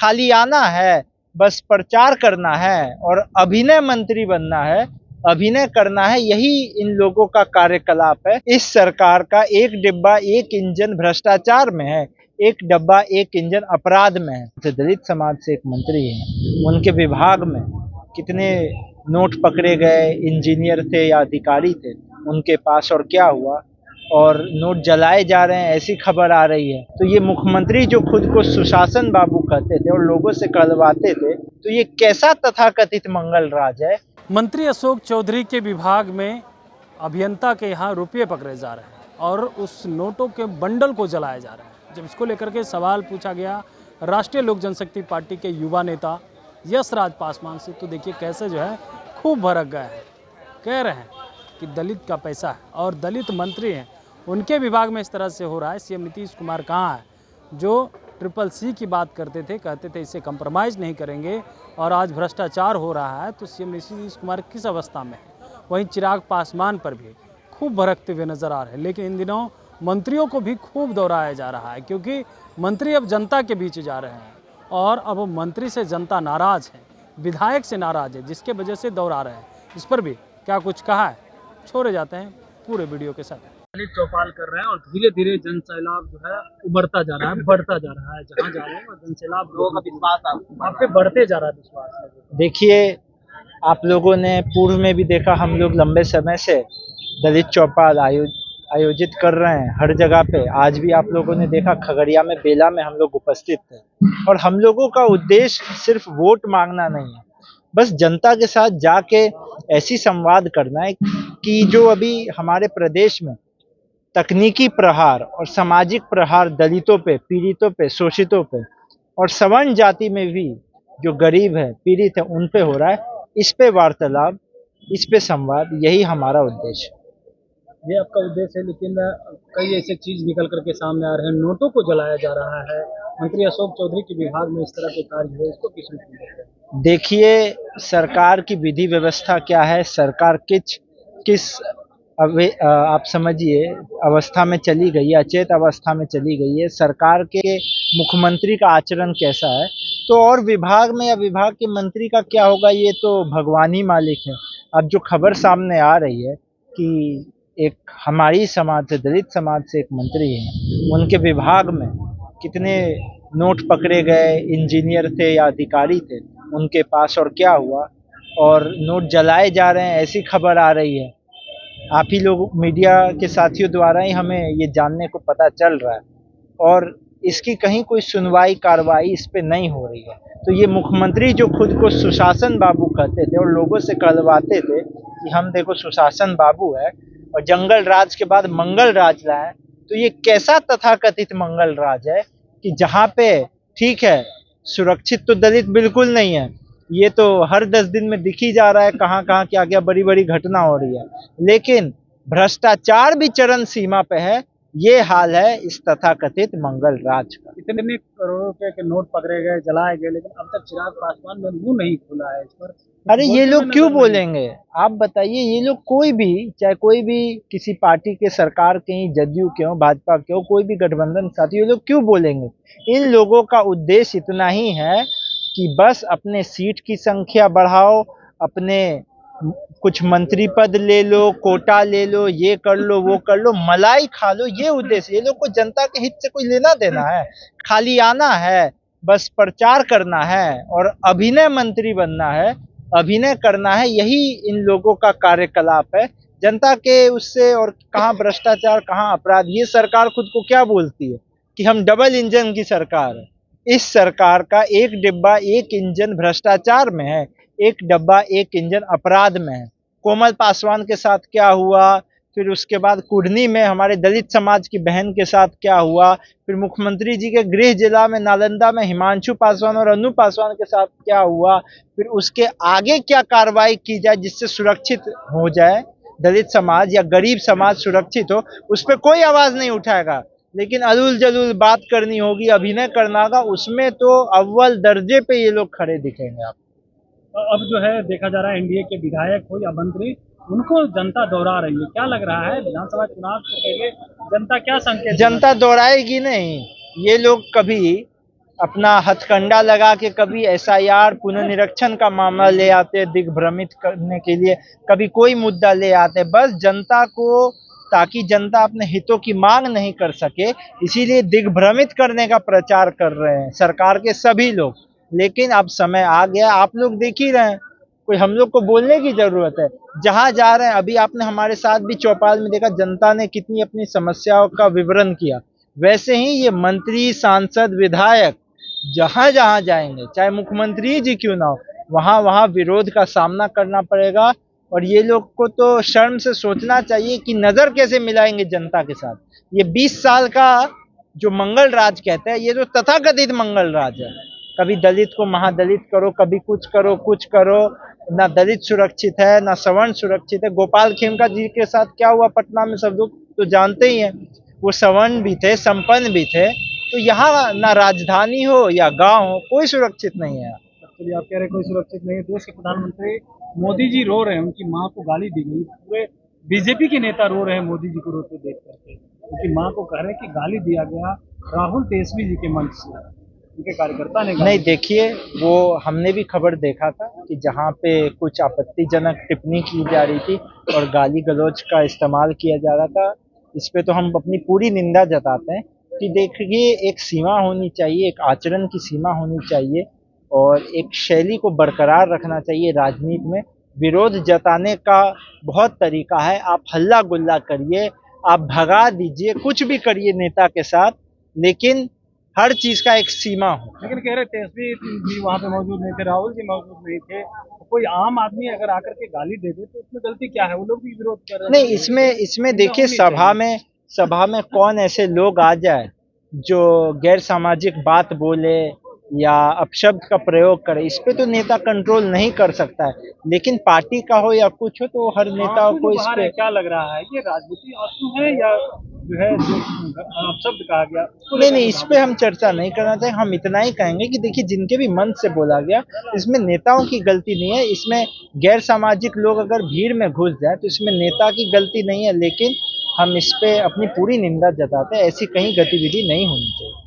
खाली आना है, बस प्रचार करना है और अभिनय मंत्री बनना है, अभिनय करना है, यही इन लोगों का कार्यकलाप है। इस सरकार का एक डिब्बा एक इंजन भ्रष्टाचार में है, एक डब्बा एक इंजन अपराध में है। तो दलित समाज से एक मंत्री है, उनके विभाग में कितने नोट पकड़े गए, इंजीनियर थे या अधिकारी थे उनके पास, और क्या हुआ, और नोट जलाए जा रहे हैं ऐसी खबर आ रही है। तो ये मुख्यमंत्री जो खुद को सुशासन बाबू कहते थे और लोगों से कहलवाते थे, तो ये कैसा तथाकथित मंगल राज है। मंत्री अशोक चौधरी के विभाग में अभियंता के यहाँ रुपये पकड़े जा रहे हैं और उस नोटों के बंडल को जलाया जा रहा है। जब इसको लेकर के सवाल पूछा गया राष्ट्रीय लोक जनशक्ति पार्टी के युवा नेता यशराज पासवान से, तो देखिए कैसे जो है खूब भड़क गए हैं। कह रहे हैं कि दलित का पैसा है और दलित मंत्री हैं, उनके विभाग में इस तरह से हो रहा है। सीएम नीतीश कुमार कहाँ है जो CCC की बात करते थे, कहते थे इससे कंप्रोमाइज़ नहीं करेंगे, और आज भ्रष्टाचार हो रहा है तो सीएम नीतीश कुमार किस अवस्था में है। वहीं चिराग पासवान पर भी खूब भड़कते हुए नजर आ रहे हैं। लेकिन इन दिनों मंत्रियों को भी खूब दोहराया जा रहा है, क्योंकि मंत्री अब जनता के बीच जा रहे हैं और अब मंत्री से जनता नाराज़ है, विधायक से नाराज़ है, जिसके वजह से दोहरा रहे हैं। इस पर भी क्या कुछ कहा है, छोड़े जाते हैं पूरे वीडियो के साथ। चौपाल कर रहे हैं और धीरे धीरे जन सैलाब जो है उभरता जा रहा है, बढ़ता जा रहा है। जहाँ जा रहे हैं जन सैलाब, लोगों का विश्वास आप पे बढ़ते जा रहा है। विश्वास देखिए, आप लोगों ने पूर्व में भी देखा, हम लोग लंबे समय से दलित चौपाल आयोजित कर रहे हैं हर जगह पे। आज भी आप लोगों ने देखा खगड़िया में, बेला में हम लोग उपस्थित थे। और हम लोगों का उद्देश्य सिर्फ वोट मांगना नहीं है, बस जनता के साथ जाके ऐसी संवाद करना है कि जो अभी हमारे प्रदेश में तकनीकी प्रहार और सामाजिक प्रहार दलितों पे, पीड़ितों पे, शोषितों पे और सवर्ण जाति में भी जो गरीब है, पीड़ित है, उन पे हो रहा है, इस पे वार्तालाप, इस पे संवाद, यही हमारा उद्देश्य है। ये आपका उद्देश्य है, लेकिन कई ऐसे चीज निकल करके सामने आ रहे हैं। नोटों को जलाया जा रहा है, मंत्री अशोक चौधरी के विभाग में इस तरह के कार्य हुए, इसको किस रूप में? देखिए, सरकार की विधि व्यवस्था क्या है, सरकार किस आप समझिए अवस्था में चली गई है, अचेत अवस्था में चली गई है, सरकार के मुख्यमंत्री का आचरण कैसा है, तो और विभाग में या विभाग के मंत्री का क्या होगा, ये तो भगवान ही मालिक है। अब जो खबर सामने आ रही है कि एक हमारी समाज से, दलित समाज से एक मंत्री है, उनके विभाग में कितने नोट पकड़े गए, इंजीनियर थे या अधिकारी थे उनके पास, और क्या हुआ, और नोट जलाए जा रहे हैं ऐसी खबर आ रही है। आप ही लोग मीडिया के साथियों द्वारा ही हमें ये जानने को पता चल रहा है, और इसकी कहीं कोई सुनवाई कार्रवाई इस पे नहीं हो रही है। तो ये मुख्यमंत्री जो खुद को सुशासन बाबू कहते थे और लोगों से कहलवाते थे कि हम देखो सुशासन बाबू है, और जंगल राज के बाद मंगल राज लाए, तो ये कैसा तथाकथित मंगल राज है कि जहाँ पे ठीक है सुरक्षित तो दलित बिल्कुल नहीं है, ये तो हर 10 दिन में दिख ही जा रहा है, कहाँ कहाँ क्या क्या बड़ी बड़ी घटना हो रही है, लेकिन भ्रष्टाचार भी चरम सीमा पे है। ये हाल है इस तथाकथित मंगल राज का। इतने करोड़ों रुपए के नोट पकड़े गए, जलाए गए, लेकिन अब तक चिराग पासवान ने मुंह नहीं खोला है इस पर। अरे ये लोग क्यों बोलेंगे, आप बताइए। ये लोग कोई भी, चाहे कोई भी किसी पार्टी के, सरकार के ही, जदयू के हो, भाजपा के हो, कोई भी गठबंधन साथी, ये लोग क्यों बोलेंगे। इन लोगों का उद्देश्य इतना ही है कि बस अपने सीट की संख्या बढ़ाओ, अपने कुछ मंत्री पद ले लो, कोटा ले लो, ये कर लो, वो कर लो, मलाई खा लो, ये उद्देश्य। ये लोग को जनता के हित से कोई लेना देना है, खाली आना है, बस प्रचार करना है और अभिनय मंत्री बनना है, अभिनय करना है, यही इन लोगों का कार्यकलाप है। जनता के उससे, और कहाँ भ्रष्टाचार, कहाँ अपराध। ये सरकार खुद को क्या बोलती है कि हम डबल इंजन की सरकार है। इस सरकार का एक डिब्बा एक इंजन भ्रष्टाचार में है, एक डब्बा एक इंजन अपराध में है। कोमल पासवान के साथ क्या हुआ, फिर उसके बाद कुढ़नी में हमारे दलित समाज की बहन के साथ क्या हुआ, फिर मुख्यमंत्री जी के गृह जिला में नालंदा में हिमांशु पासवान और अनु पासवान के साथ क्या हुआ, फिर उसके आगे क्या कार्रवाई की जाए जिससे सुरक्षित हो जाए दलित समाज या गरीब समाज, सुरक्षित हो, उस पर कोई आवाज नहीं उठाएगा। लेकिन अदुल जलूल बात करनी होगी, अभिनय करना होगा, उसमें तो अव्वल दर्जे पे ये लोग खड़े दिखेंगे। आप अब जो है देखा जा रहा है एनडीए के विधायक हो या मंत्री, उनको जनता दोहरा रही है। क्या लग रहा है विधानसभा चुनाव से पहले जनता क्या संकेत? जनता दोहराएगी नहीं। ये लोग कभी अपना हथकंडा लगा के कभी एसआईआर पुनर्निरीक्षण का मामला ले आते हैं दिग्भ्रमित करने के लिए, कभी कोई मुद्दा ले आते हैं बस जनता को, ताकि जनता अपने हितों की मांग नहीं कर सके, इसीलिए दिग्भ्रमित करने का प्रचार कर रहे हैं सरकार के सभी लोग। लेकिन अब समय आ गया, आप लोग देख ही रहे हैं, कोई हम लोग को बोलने की जरूरत है। जहां जा रहे हैं, अभी आपने हमारे साथ भी चौपाल में देखा जनता ने कितनी अपनी समस्याओं का विवरण किया, वैसे ही ये मंत्री, सांसद, विधायक जहां जहां जाएंगे, चाहे मुख्यमंत्री जी क्यों ना हो, वहां वहां विरोध का सामना करना पड़ेगा। और ये लोग को तो शर्म से सोचना चाहिए कि नजर कैसे मिलाएंगे जनता के साथ। ये 20 साल का जो मंगल राज कहते हैं, ये जो तथाकथित मंगल राज है, कभी दलित को महादलित करो, कभी कुछ करो कुछ करो, ना दलित सुरक्षित है ना सवर्ण सुरक्षित है। गोपाल खेमका जी के साथ क्या हुआ पटना में सब लोग तो जानते ही हैं, वो सवर्ण भी थे, संपन्न भी थे। तो यहाँ ना राजधानी हो या गांव हो, कोई सुरक्षित नहीं है। चलिए, आप कह रहे हैं कोई सुरक्षित नहीं है। देश के प्रधानमंत्री मोदी जी रो रहे हैं, उनकी मां को गाली दी गई, पूरे बीजेपी के नेता रो रहे हैं मोदी जी को रोते देख करके। उनकी मां को कह रहे हैं कि गाली दिया गया राहुल तेजस्वी जी के मंच से, उनके कार्यकर्ता ने नहीं, देखिए, वो हमने भी खबर देखा था कि जहाँ पे कुछ आपत्तिजनक टिप्पणी की जा रही थी और गाली गलौज का इस्तेमाल किया जा रहा था, इस पे तो हम अपनी पूरी निंदा जताते हैं कि देखिए, एक सीमा होनी चाहिए, एक आचरण की सीमा होनी चाहिए और एक शैली को बरकरार रखना चाहिए। राजनीति में विरोध जताने का बहुत तरीका है, आप हल्ला गुल्ला करिए, आप भगा दीजिए, कुछ भी करिए नेता के साथ, लेकिन हर चीज का एक सीमा हो। लेकिन कह रहे तेजस्वी जी वहाँ पे मौजूद नहीं थे, राहुल जी मौजूद नहीं थे, तो कोई आम आदमी अगर आकर के गाली दे दे तो इसमें गलती क्या है? वो लोग भी विरोध कर रहे हैं। नहीं, इसमें देखिए, सभा में कौन ऐसे लोग आ जाए जो गैर सामाजिक बात बोले या अपशब्द का प्रयोग करे, इस पे तो नेता कंट्रोल नहीं कर सकता है। लेकिन पार्टी का हो या कुछ हो, तो हर नेता को इस पे क्या लग रहा है, ये राजनीति आंसू है या जो है जो अपशब्द कहा गया? नहीं, इस पे हम चर्चा नहीं करना चाहिए। हम इतना ही कहेंगे कि देखिए, जिनके भी मन से बोला गया, इसमें नेताओं की गलती नहीं है। इसमें गैर सामाजिक लोग अगर भीड़ में घुस जाए तो इसमें नेता की गलती नहीं है, लेकिन हम इस पे अपनी पूरी निंदा जताते हैं, ऐसी कहीं गतिविधि नहीं होनी चाहिए।